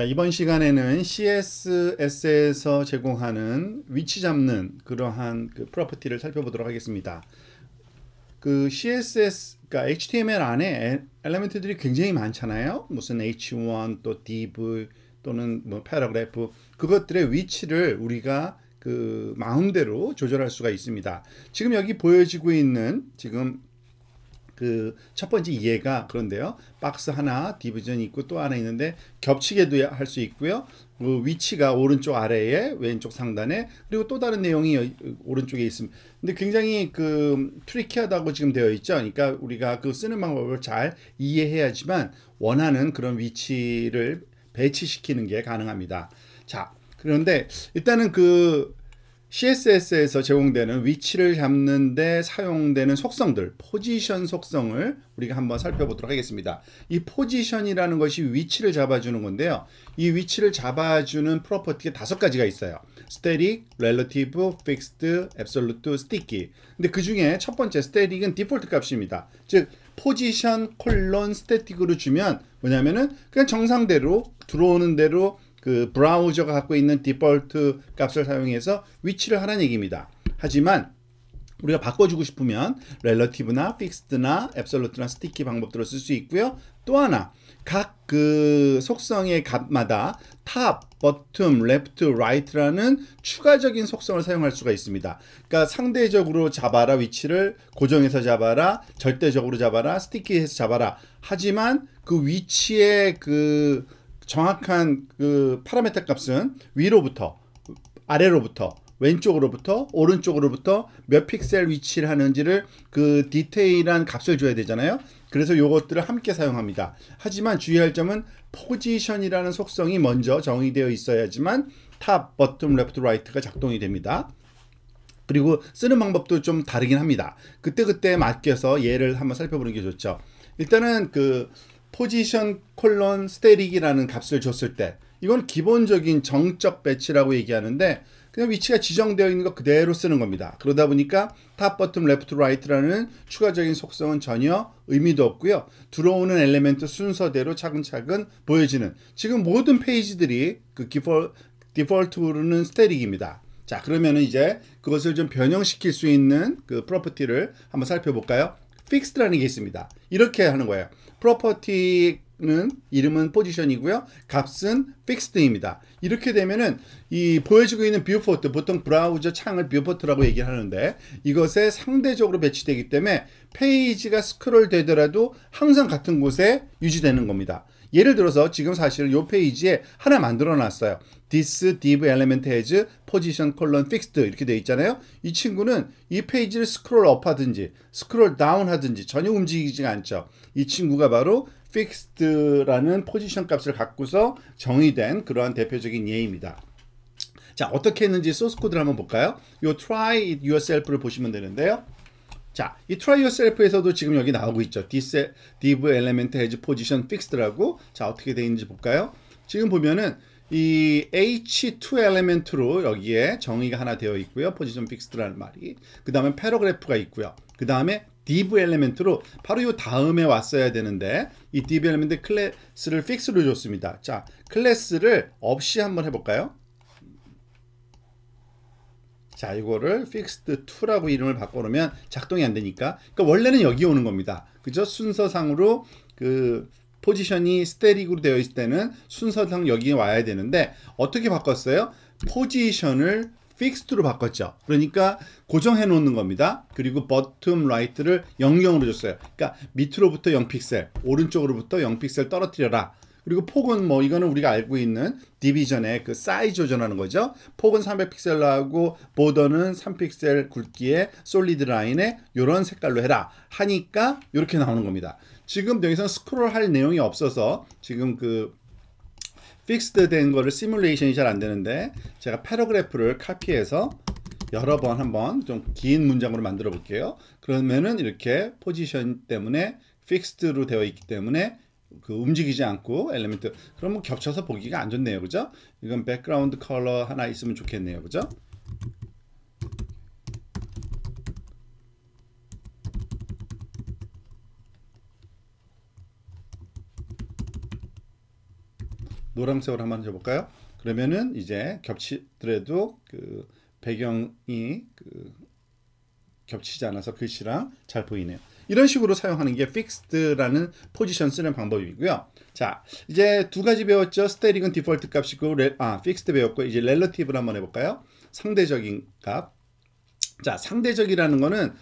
자, 이번 시간에는 CSS에서 제공하는 위치 잡는 그러한 그 프로퍼티를 살펴보도록 하겠습니다. 그 CSS, 그러니까 HTML 안에 엘리멘트들이 굉장히 많잖아요. 무슨 H1, 또 div, 또는 뭐 패러그래프, 그것들의 위치를 우리가 그 마음대로 조절할 수가 있습니다. 지금 여기 보여지고 있는 지금 그 첫 번째 예가 그런데요. 박스 하나 디비전이 있고 또 하나 있는데 겹치게도 할 수 있고요. 그 위치가 오른쪽 아래에 왼쪽 상단에 그리고 또 다른 내용이 오른쪽에 있습니다. 근데 굉장히 그 트리키하다고 지금 되어 있죠. 그러니까 우리가 그 쓰는 방법을 잘 이해해야지만 원하는 그런 위치를 배치시키는 게 가능합니다. 자, 그런데 일단은 그 CSS에서 제공되는 위치를 잡는 데 사용되는 속성들, 포지션 속성을 우리가 한번 살펴보도록 하겠습니다. 이 포지션이라는 것이 위치를 잡아주는 건데요. 이 위치를 잡아주는 프로퍼티가 5가지가 있어요. static, relative, fixed, absolute, sticky. 근데 그 중에 첫 번째 static은 디폴트 값입니다. 즉 포지션 콜론 스태틱으로 주면 뭐냐면은 그냥 정상대로 들어오는 대로 그 브라우저가 갖고 있는 디폴트 값을 사용해서 위치를 하라는 얘기입니다. 하지만 우리가 바꿔주고 싶으면 relative나 fixed나 absolute나 sticky 방법들을 쓸 수 있고요. 또 하나 각 그 속성의 값마다 top, bottom, left, right라는 추가적인 속성을 사용할 수가 있습니다. 그러니까 상대적으로 잡아라, 위치를 고정해서 잡아라, 절대적으로 잡아라, 스티키해서 잡아라. 하지만 그 위치의 그 정확한 그 파라미터 값은 위로부터 아래로부터 왼쪽으로부터 오른쪽으로부터 몇 픽셀 위치를 하는지를 그 디테일한 값을 줘야 되잖아요. 그래서 요것들을 함께 사용합니다. 하지만 주의할 점은 포지션이라는 속성이 먼저 정의되어 있어야지만 탑, 버튼, 레프트, 라이트가 작동이 됩니다. 그리고 쓰는 방법도 좀 다르긴 합니다. 그때그때 맡겨서 예를 한번 살펴보는 게 좋죠. 일단은 그 포지션 콜론 스테릭이라는 값을 줬을 때 이건 기본적인 정적 배치라고 얘기하는데 그냥 위치가 지정되어 있는 거 그대로 쓰는 겁니다. 그러다 보니까 탑, 버튼, 레프트, 라이트라는 추가적인 속성은 전혀 의미도 없고요. 들어오는 엘리멘트 순서대로 차근차근 보여지는 지금 모든 페이지들이 그 디폴트로는 스테릭입니다. 자, 그러면은 이제 그것을 좀 변형시킬 수 있는 그 프로퍼티를 한번 살펴볼까요? fixed라는 게 있습니다. 이렇게 하는 거예요. 프로퍼티는 이름은 포지션이고요. 값은 fixed입니다. 이렇게 되면은 이 보여지고 있는 뷰포트, 보통 브라우저 창을 뷰포트라고 얘기를 하는데 이것에 상대적으로 배치되기 때문에 페이지가 스크롤 되더라도 항상 같은 곳에 유지되는 겁니다. 예를 들어서 지금 사실은 이 페이지에 하나 만들어 놨어요. This div element has position colon fixed 이렇게 되어 있잖아요. 이 친구는 이 페이지를 스크롤 업 하든지 스크롤 다운 하든지 전혀 움직이지가 않죠. 이 친구가 바로 fixed라는 포지션 값을 갖고서 정의된 그러한 대표적인 예입니다. 자, 어떻게 했는지 소스 코드를 한번 볼까요? 요 try it yourself를 보시면 되는데요. 자, 이 try yourself에서도 지금 여기 나오고 있죠. This div element has position fixed라고. 자, 어떻게 되어 있는지 볼까요? 지금 보면은 이 H2 엘리멘트로 여기에 정의가 하나 되어 있고요. 포지션 픽스드라는 말이. 그 다음에 패러그래프가 있고요. 그 다음에 div 엘리멘트로 바로 요 다음에 왔어야 되는데 이 div 엘리멘트 클래스를 픽스로 줬습니다. 자, 클래스를 없이 한번 해볼까요? 자, 이거를 fixed2라고 이름을 바꿔놓으면 작동이 안 되니까. 그러니까 원래는 여기 오는 겁니다. 그죠? 순서상으로 그 포지션이 스테릭으로 되어 있을 때는 순서상 여기에 와야 되는데 어떻게 바꿨어요? 포지션을 픽스드로 바꿨죠. 그러니까 고정해 놓는 겁니다. 그리고 bottom right를 00으로 줬어요. 그러니까 밑으로부터 0픽셀, 오른쪽으로부터 0픽셀 떨어뜨려라. 그리고 폭은 뭐 이거는 우리가 알고 있는 디비전의 그 사이즈 조절하는 거죠. 폭은 300픽셀로 하고 보더는 3픽셀 굵기의 솔리드 라인에 이런 색깔로 해라 하니까 이렇게 나오는 겁니다. 지금 여기서 스크롤 할 내용이 없어서 지금 그 픽스드 된 거를 시뮬레이션이 잘 안 되는데 제가 패러그래프를 카피해서 여러 번 한번 좀 긴 문장으로 만들어 볼게요. 그러면은 이렇게 포지션 때문에 픽스드로 되어 있기 때문에 그 움직이지 않고 엘리멘트 그러면 겹쳐서 보기가 안 좋네요. 그죠? 이건 백그라운드 컬러 하나 있으면 좋겠네요. 그죠? 노란색으로 한번 해볼까요? 그러면은 이제 겹치더라도 그 배경이 겹치지 않아서 글씨랑 잘 보이네요. 이런 식으로 사용하는 게 fixed라는 포지션 쓰는 방법이고요. 자, 이제 두 가지 배웠죠. 스태틱은 디폴트 값이고, fixed 배웠고, 이제 relative를 한번 해볼까요? 상대적인 값. 자, 상대적이라는 거는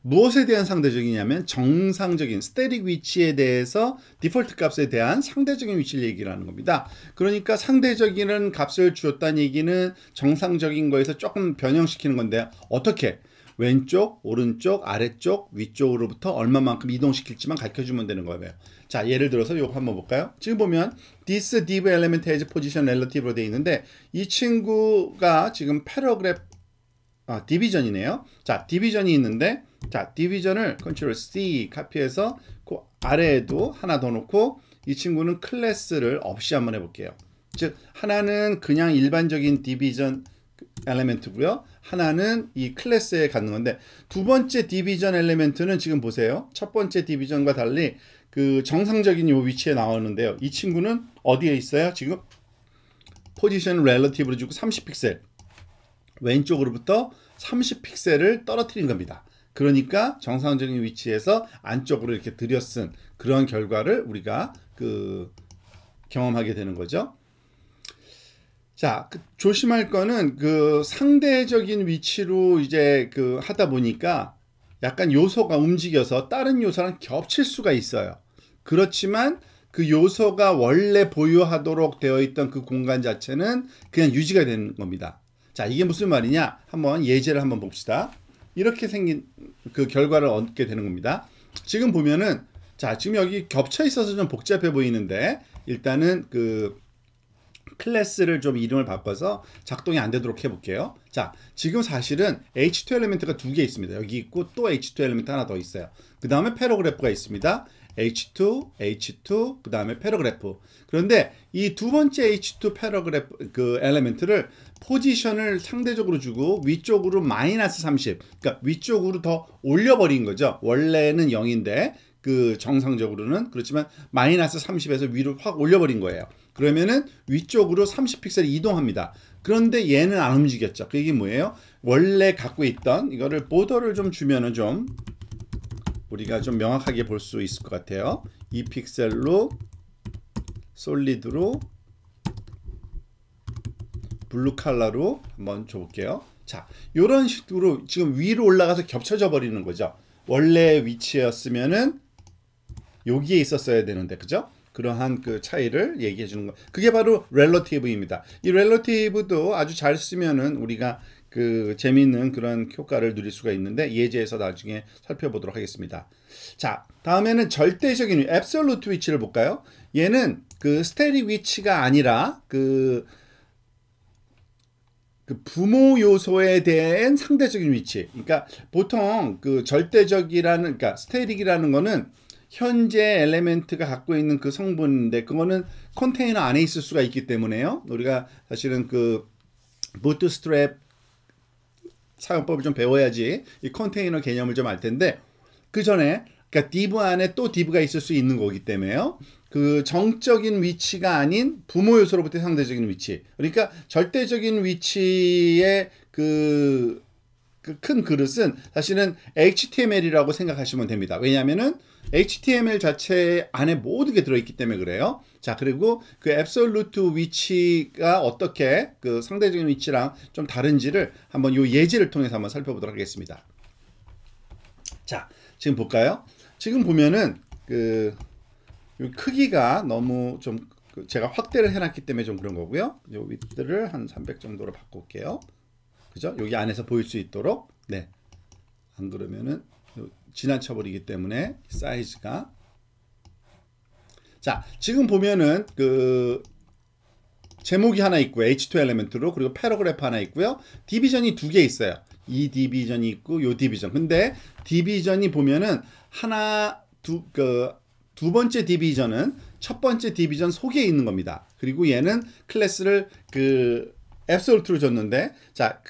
무엇에 대한 상대적이냐면 정상적인 스태틱 위치에 대해서 디폴트 값에 대한 상대적인 위치를 얘기하는 겁니다. 그러니까 상대적인 값을 주었다는 얘기는 정상적인 거에서 조금 변형시키는 건데 어떻게? 왼쪽, 오른쪽, 아래쪽, 위쪽으로부터 얼마만큼 이동시킬지만 가르쳐주면 되는 거예요. 자, 예를 들어서 이거 한번 볼까요? 지금 보면 this div element has position relative로 되어 있는데 이 친구가 지금 패러그래프 디비전이네요. 자, 디비전이 있는데 자, 디비전을 컨트롤 C 카피해서 그 아래에도 하나 더 놓고 이 친구는 클래스를 없이 한번 해볼게요. 즉 하나는 그냥 일반적인 디비전 엘리멘트고요. 하나는 이 클래스에 갖는 건데 두 번째 디비전 엘리멘트는 지금 보세요. 첫 번째 디비전과 달리 그 정상적인 요 위치에 나오는데요. 이 친구는 어디에 있어요? 지금 포지션 렐러티브로 주고 30픽셀 왼쪽으로부터 30픽셀을 떨어뜨린 겁니다. 그러니까 정상적인 위치에서 안쪽으로 이렇게 들여쓴 그런 결과를 우리가 경험하게 되는 거죠. 자, 조심할 거는 상대적인 위치로 이제 하다 보니까 약간 요소가 움직여서 다른 요소랑 겹칠 수가 있어요. 그렇지만 그 요소가 원래 보유하도록 되어 있던 그 공간 자체는 그냥 유지가 되는 겁니다. 자, 이게 무슨 말이냐? 한번 예제를 한번 봅시다. 이렇게 생긴 그 결과를 얻게 되는 겁니다. 지금 보면은 자, 지금 여기 겹쳐 있어서 좀 복잡해 보이는데 일단은 클래스를 좀 이름을 바꿔서 작동이 안 되도록 해볼게요. 자, 지금 사실은 H2 엘리멘트가 두 개 있습니다. 여기 있고 또 H2 엘리멘트 하나 더 있어요. 그 다음에 패러그래프가 있습니다. H2, H2, 그 다음에 패러그래프. 그런데 이 두 번째 H2 패러그래프 엘리멘트를 포지션을 상대적으로 주고 위쪽으로 마이너스 30, 그러니까 위쪽으로 더 올려버린 거죠. 원래는 0인데 정상적으로는 그렇지만 마이너스 30에서 위로 확 올려버린 거예요. 그러면은 위쪽으로 30픽셀 이동합니다. 그런데 얘는 안 움직였죠. 그 얘기 뭐예요? 원래 갖고 있던 이거를 보더를 좀 주면은 좀 우리가 좀 명확하게 볼 수 있을 것 같아요. 2픽셀로 솔리드로 블루 컬러로 한번 줘볼게요. 자, 이런 식으로 지금 위로 올라가서 겹쳐져 버리는 거죠. 원래 위치였으면은 여기에 있었어야 되는데, 그죠? 그러한 차이를 얘기해 주는 거. 그게 바로 relative입니다. 이 relative도 아주 잘 쓰면은 우리가 재미있는 그런 효과를 누릴 수가 있는데 예제에서 나중에 살펴보도록 하겠습니다. 자, 다음에는 절대적인 absolute 위치를 볼까요? 얘는 스테릭 위치가 아니라 부모 요소에 대한 상대적인 위치. 그러니까 보통 절대적이라는, 그러니까 스테릭이라는 거는 현재 엘리멘트가 갖고 있는 성분인데 그거는 컨테이너 안에 있을 수가 있기 때문에요. 우리가 사실은 부트스트랩 사용법을 좀 배워야지 이 컨테이너 개념을 좀 알 텐데 그 전에 그러니까 div 안에 또 div가 있을 수 있는 거기 때문에요. 정적인 위치가 아닌 부모 요소로부터 상대적인 위치. 그러니까 절대적인 위치의 큰 그릇은 사실은 HTML이라고 생각하시면 됩니다. 왜냐하면은 HTML 자체 안에 모든 게 들어있기 때문에 그래요. 자, 그리고 absolute 위치가 어떻게 상대적인 위치랑 좀 다른지를 한번 요 예제를 통해서 한번 살펴보도록 하겠습니다. 자, 지금 볼까요? 지금 보면은 요 크기가 너무 좀 제가 확대를 해놨기 때문에 좀 그런 거고요. 요 위드를 한 300 정도로 바꿀게요. 그죠? 여기 안에서 보일 수 있도록. 네. 안 그러면은 지나쳐 버리기 때문에 사이즈가. 자, 지금 보면은 제목이 하나 있고 H2 엘리멘트로 그리고 패러그래프 하나 있고요. 디비전이 두 개 있어요. 이 디비전이 있고 요 디비전. 근데 디비전이 보면은 두 번째 디비전은 첫 번째 디비전 속에 있는 겁니다. 그리고 얘는 클래스를 absolute로 줬는데 자,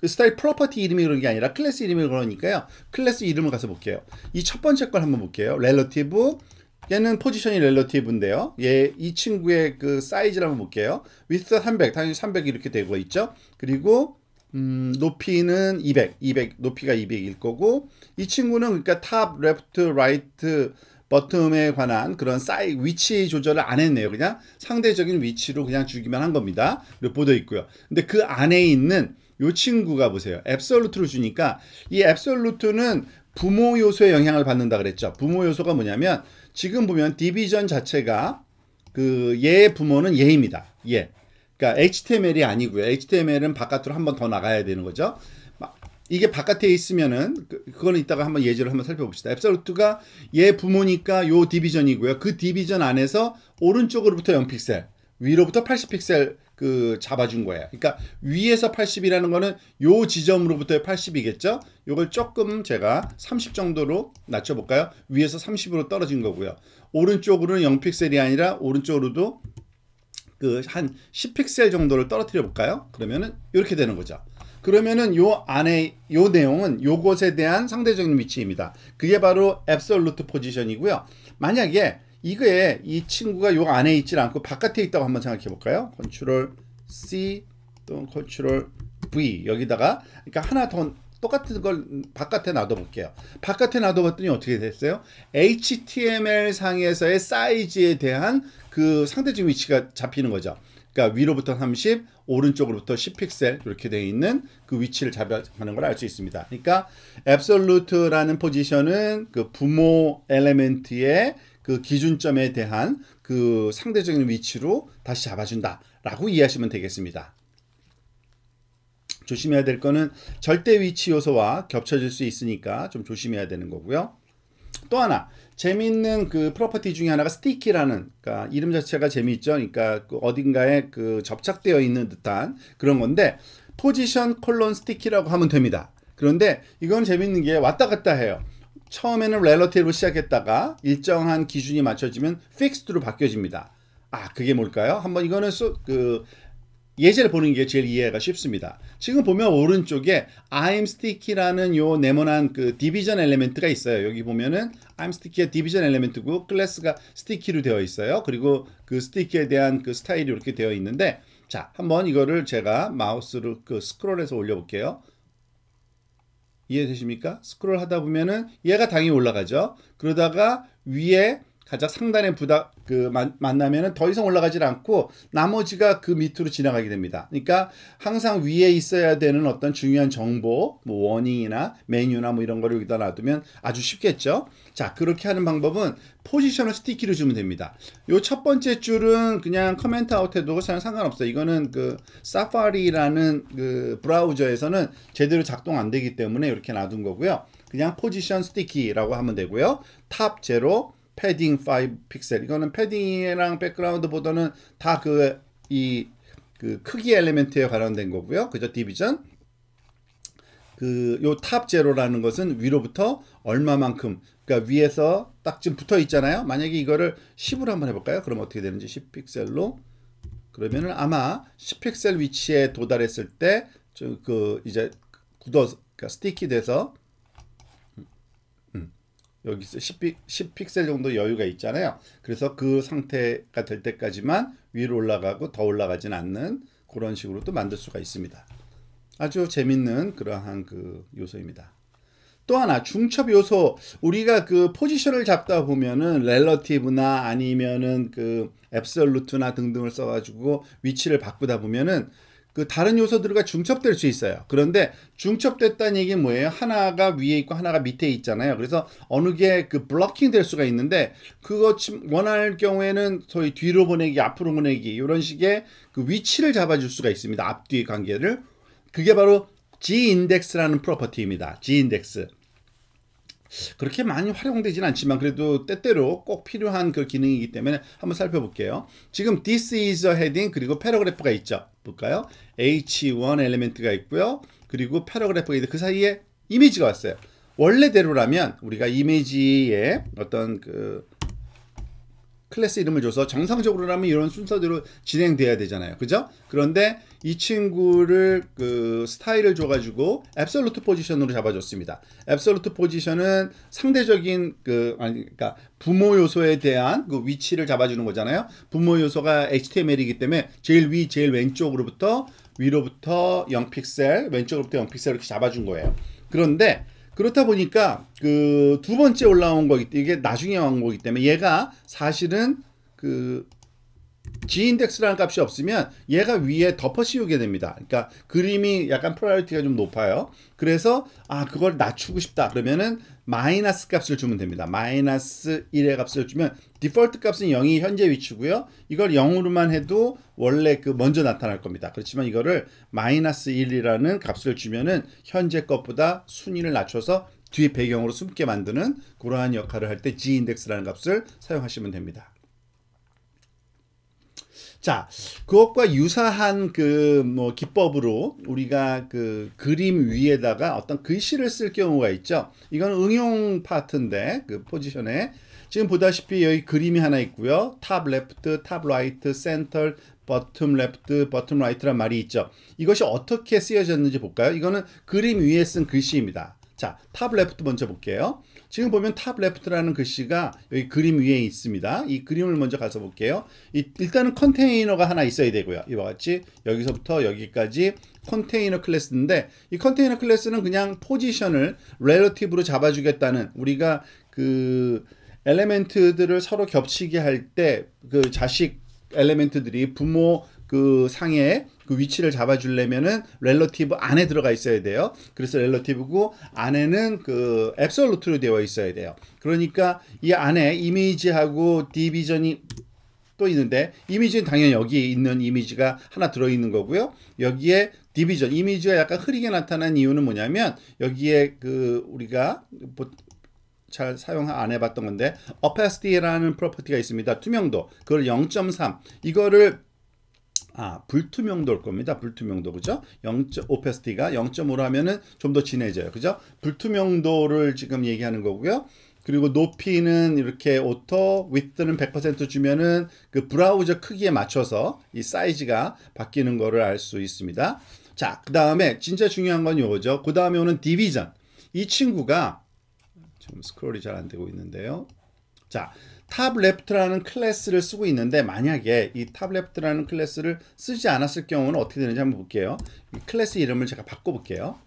스타일 프로퍼티 이름이 그런 게 아니라 클래스 이름이 그러니까요. 클래스 이름을 가서 볼게요. 이 첫 번째 걸 한번 볼게요. relative 얘는 포지션이 렐러티브인데요. 이 친구의 그 사이즈를 한번 볼게요. width 300, 당연히 300 이렇게 되고 있죠. 그리고 높이는 200 높이가 200일 거고, 이 친구는 그러니까 탑, 레프트, 라이트, 버텀에 관한 그런 위치 조절을 안 했네요. 그냥 상대적인 위치로 그냥 주기만 한 겁니다. 그리고 보도 있고요. 근데 그 안에 있는 이 친구가 보세요. 앱솔루트로 주니까 이 앱솔루트는 부모 요소에 영향을 받는다 그랬죠. 부모 요소가 뭐냐면 지금 보면 디비전 자체가 그 얘의 부모는 얘입니다. 얘. 그러니까 HTML이 아니고요. HTML은 바깥으로 한 번 더 나가야 되는 거죠. 이게 바깥에 있으면은 그거는 이따가 한번 예제를 한번 살펴봅시다. 앱솔루트가 얘 부모니까 요 디비전이고요. 그 디비전 안에서 오른쪽으로부터 0픽셀, 위로부터 80픽셀 그 잡아준 거예요. 그러니까 위에서 80이라는 거는 요 지점으로부터의 80이겠죠. 요걸 조금 제가 30 정도로 낮춰볼까요? 위에서 30으로 떨어진 거고요. 오른쪽으로는 0픽셀이 아니라 오른쪽으로도 그 한 10픽셀 정도를 떨어뜨려 볼까요? 그러면은 이렇게 되는 거죠. 그러면은 요 안에 요 내용은 요것에 대한 상대적인 위치입니다. 그게 바로 앱솔루트 포지션이고요. 만약에 이거에 이 친구가 요 안에 있지 않고 바깥에 있다고 한번 생각해 볼까요? 컨트롤 C 또는 컨트롤 V 여기다가 그러니까 하나 더 똑같은 걸 바깥에 놔둬 볼게요. 바깥에 놔둬 봤더니 어떻게 됐어요? HTML 상에서의 사이즈에 대한 그 상대적 위치가 잡히는 거죠. 그러니까 위로부터 30, 오른쪽으로부터 10픽셀 이렇게 되어 있는 그 위치를 잡아가는 걸 알 수 있습니다. 그러니까 앱솔루트라는 포지션은 그 부모 엘리멘트의 그 기준점에 대한 그 상대적인 위치로 다시 잡아준다라고 이해하시면 되겠습니다. 조심해야 될 거는 절대 위치 요소와 겹쳐질 수 있으니까 좀 조심해야 되는 거고요. 또 하나 재미있는 그 프로퍼티 중에 하나가 스티키라는, 그러니까 이름 자체가 재미있죠. 그러니까 그 어딘가에 그 접착되어 있는 듯한 그런 건데 포지션 콜론 스티키라고 하면 됩니다. 그런데 이건 재미있는 게 왔다 갔다 해요. 처음에는 렐러티브로 시작했다가 일정한 기준이 맞춰지면 픽스드로 바뀌어집니다. 그게 뭘까요? 한번 이거는 예제를 보는 게 제일 이해가 쉽습니다. 지금 보면 오른쪽에 I'm sticky라는 요 네모난 그 디비전 엘리멘트가 있어요. 여기 보면은 I'm sticky의 디비전 엘리멘트고 클래스가 스티키로 되어 있어요. 그리고 그 스티키에 대한 그 스타일이 이렇게 되어 있는데, 자, 한번 이거를 제가 마우스로 그 스크롤해서 올려볼게요. 이해되십니까? 스크롤 하다 보면은 얘가 당연히 올라가죠. 그러다가 위에 가장 상단에 만나면은 더 이상 올라가질 않고 나머지가 그 밑으로 지나가게 됩니다. 그러니까 항상 위에 있어야 되는 어떤 중요한 정보, 뭐 워닝이나 메뉴나 뭐 이런 거를 여기다 놔두면 아주 쉽겠죠. 자, 그렇게 하는 방법은 포지션을 스티키로 주면 됩니다. 요 첫 번째 줄은 그냥 커멘트 아웃 해도 상관없어요. 이거는 그 사파리라는 그 브라우저에서는 제대로 작동 안 되기 때문에 이렇게 놔둔 거고요. 그냥 포지션 스티키라고 하면 되고요. 탑 제로 패딩 5 픽셀, 이거는 패딩이랑 백그라운드보다는 다 그 크기 엘리멘트에 관련된 거고요. 그죠? 디비전. 요 탑 제로라는 것은 위로부터 얼마만큼, 그러니까 위에서 딱 지금 붙어 있잖아요. 만약에 이거를 10으로 한번 해볼까요? 그럼 어떻게 되는지 10픽셀로 그러면은 아마 10픽셀 위치에 도달했을 때 이제 그러니까 스티키 돼서 여기서 10픽셀 정도 여유가 있잖아요. 그래서 그 상태가 될 때까지만 위로 올라가고 더 올라가진 않는 그런 식으로 또 만들 수가 있습니다. 아주 재밌는 그러한 그 요소입니다. 또 하나 중첩 요소, 우리가 그 포지션을 잡다 보면은 렐러티브나 아니면은 그 앱솔루트나 등등을 써가지고 위치를 바꾸다 보면은 그 다른 요소들과 중첩될 수 있어요. 그런데 중첩됐다는 얘기는 뭐예요? 하나가 위에 있고 하나가 밑에 있잖아요. 그래서 어느 게 그 블로킹 될 수가 있는데, 그거 원할 경우에는 소위 뒤로 보내기, 앞으로 보내기 이런 식의 그 위치를 잡아줄 수가 있습니다. 앞뒤 관계를. 그게 바로 G-index라는 프로퍼티입니다. G-index. 그렇게 많이 활용되지는 않지만 그래도 때때로 꼭 필요한 그 기능이기 때문에 한번 살펴볼게요. 지금 this is a heading 그리고 패러그래프가 있죠. 볼까요? H1 엘리멘트가 있고요. 그리고 패러그래프가 있는데 그 사이에 이미지가 왔어요. 원래대로라면 우리가 이미지에 어떤 클래스 이름을 줘서 정상적으로라면 이런 순서대로 진행돼야 되잖아요. 그죠? 그런데 이 친구를 그 스타일을 줘가지고 앱솔루트 포지션으로 잡아줬습니다. 앱솔루트 포지션은 상대적인 그러니까 부모 요소에 대한 그 위치를 잡아주는 거잖아요. 부모 요소가 HTML이기 때문에 제일 위, 제일 왼쪽으로부터 위로부터 0픽셀, 왼쪽으로부터 0픽셀 이렇게 잡아준 거예요. 그런데 그렇다 보니까 그 두 번째 올라온 거기 때문에 이게 나중에 온 거기 때문에 얘가 사실은 그 G인덱스라는 값이 없으면 얘가 위에 덮어 씌우게 됩니다. 그러니까 그림이 약간 프라이어티가 좀 높아요. 그래서 그걸 낮추고 싶다 그러면은 마이너스 값을 주면 됩니다. 마이너스 1의 값을 주면 디폴트 값은 0이 현재 위치고요. 이걸 0으로만 해도 원래 그 먼저 나타날 겁니다. 그렇지만 이거를 마이너스 1이라는 값을 주면은 현재 것보다 순위를 낮춰서 뒤에 배경으로 숨게 만드는 그러한 역할을 할 때 G인덱스라는 값을 사용하시면 됩니다. 자, 그것과 유사한 그 뭐 기법으로 우리가 그 그림 위에다가 어떤 글씨를 쓸 경우가 있죠. 이건 응용 파트인데 그 포지션에 지금 보다시피 여기 그림이 하나 있고요. 탑 레프트, 탑 라이트, 센터, 버텀 레프트, 버텀 라이트란 말이 있죠. 이것이 어떻게 쓰여졌는지 볼까요? 이거는 그림 위에 쓴 글씨입니다. 자, 탑 레프트 먼저 볼게요. 지금 보면 탑 레프트라는 글씨가 여기 그림 위에 있습니다. 이 그림을 먼저 가서 볼게요. 일단은 컨테이너가 하나 있어야 되고요. 이와 같이 여기서부터 여기까지 컨테이너 클래스인데 이 컨테이너 클래스는 그냥 포지션을 렐러티브로 잡아주겠다는 우리가 그 엘레멘트들을 서로 겹치게 할 때 그 자식 엘레멘트들이 부모 그 상에 그 위치를 잡아주려면은 렐러티브 안에 들어가 있어야 돼요. 그래서 렐러티브고 안에는 그 앱솔루트로 되어 있어야 돼요. 그러니까 이 안에 이미지하고 디비전이 또 있는데 이미지는 당연히 여기 있는 이미지가 하나 들어있는 거고요. 여기에 디비전 이미지가 약간 흐리게 나타난 이유는 뭐냐면 여기에 그 우리가 잘 사용 안 해봤던 건데 opacity라는 프로퍼티가 있습니다. 투명도 그걸 0.3 이거를 불투명도일 겁니다. 불투명도 그죠? opacity가 0.5로 하면은 좀 더 진해져요. 그죠? 불투명도를 지금 얘기하는 거고요. 그리고 높이는 이렇게 오토, width는 100% 주면은 그 브라우저 크기에 맞춰서 이 사이즈가 바뀌는 거를 알 수 있습니다. 자, 그 다음에 진짜 중요한 건 요거죠. 그 다음에 오는 디비전. 이 친구가 지금 스크롤이 잘 안 되고 있는데요. 자, 탑 레프트라는 클래스를 쓰고 있는데 만약에 이 탑 레프트라는 클래스를 쓰지 않았을 경우는 어떻게 되는지 한번 볼게요. 이 클래스 이름을 제가 바꿔볼게요.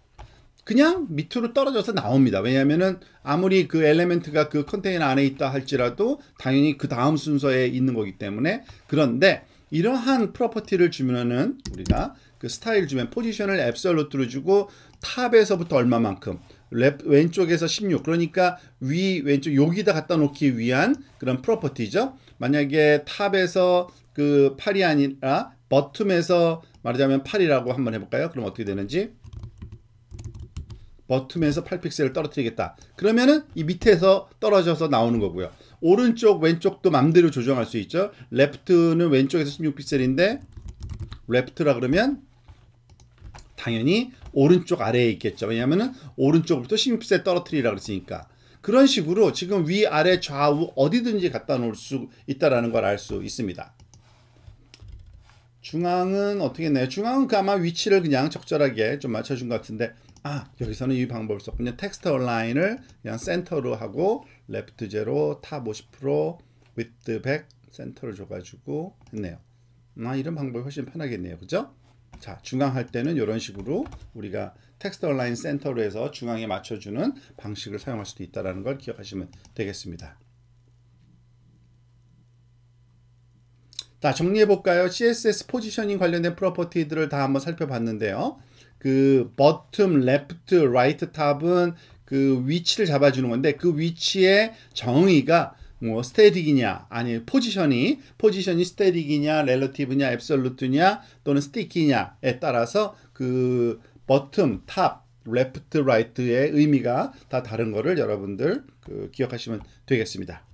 그냥 밑으로 떨어져서 나옵니다. 왜냐하면은 아무리 그 엘레멘트가 그 컨테이너 안에 있다 할지라도 당연히 그 다음 순서에 있는 거기 때문에 그런데 이러한 프로퍼티를 주면은 우리가 그 스타일 주면 포지션을 앱솔루트로 주고 탑에서부터 얼마만큼 왼쪽에서 16 그러니까 위 왼쪽 여기다 갖다 놓기 위한 그런 프로퍼티죠. 만약에 탑에서 그 8이 아니라 버텀에서 말하자면 8이라고 한번 해볼까요? 그럼 어떻게 되는지 버텀에서 8픽셀을 떨어뜨리겠다. 그러면은 이 밑에서 떨어져서 나오는 거고요. 오른쪽 왼쪽도 맘대로 조정할 수 있죠. 레프트는 왼쪽에서 16픽셀인데 레프트라 그러면 당연히 오른쪽 아래에 있겠죠. 왜냐하면 오른쪽부터 16픽셀 떨어뜨리라 그랬으니까. 그런 식으로 지금 위, 아래, 좌우 어디든지 갖다 놓을 수 있다는 걸 알 수 있습니다. 중앙은 어떻게 했나요? 중앙은 아마 위치를 그냥 적절하게 좀 맞춰준 것 같은데 여기서는 이 방법을 썼군요. 텍스트 얼라인을 그냥 센터로 하고 레프트 제로, 탑 50%, width 100, 센터를 줘가지고 했네요. 이런 방법이 훨씬 편하겠네요. 그죠? 자, 중앙 할 때는 이런 식으로 우리가 텍스트 얼라인 센터로 해서 중앙에 맞춰주는 방식을 사용할 수도 있다는 걸 기억하시면 되겠습니다. 자, 정리해볼까요? CSS 포지셔닝 관련된 프로퍼티들을 다 한번 살펴봤는데요. 그 bottom, left, right 탑은 그 위치를 잡아주는 건데 그 위치의 정의가 뭐 스태틱이냐 아니 포지션이 스태틱이냐 렐러티브냐 앱솔루트냐 또는 스티키냐에 따라서 그 bottom, top, left, right의 의미가 다 다른 거를 여러분들 기억하시면 되겠습니다.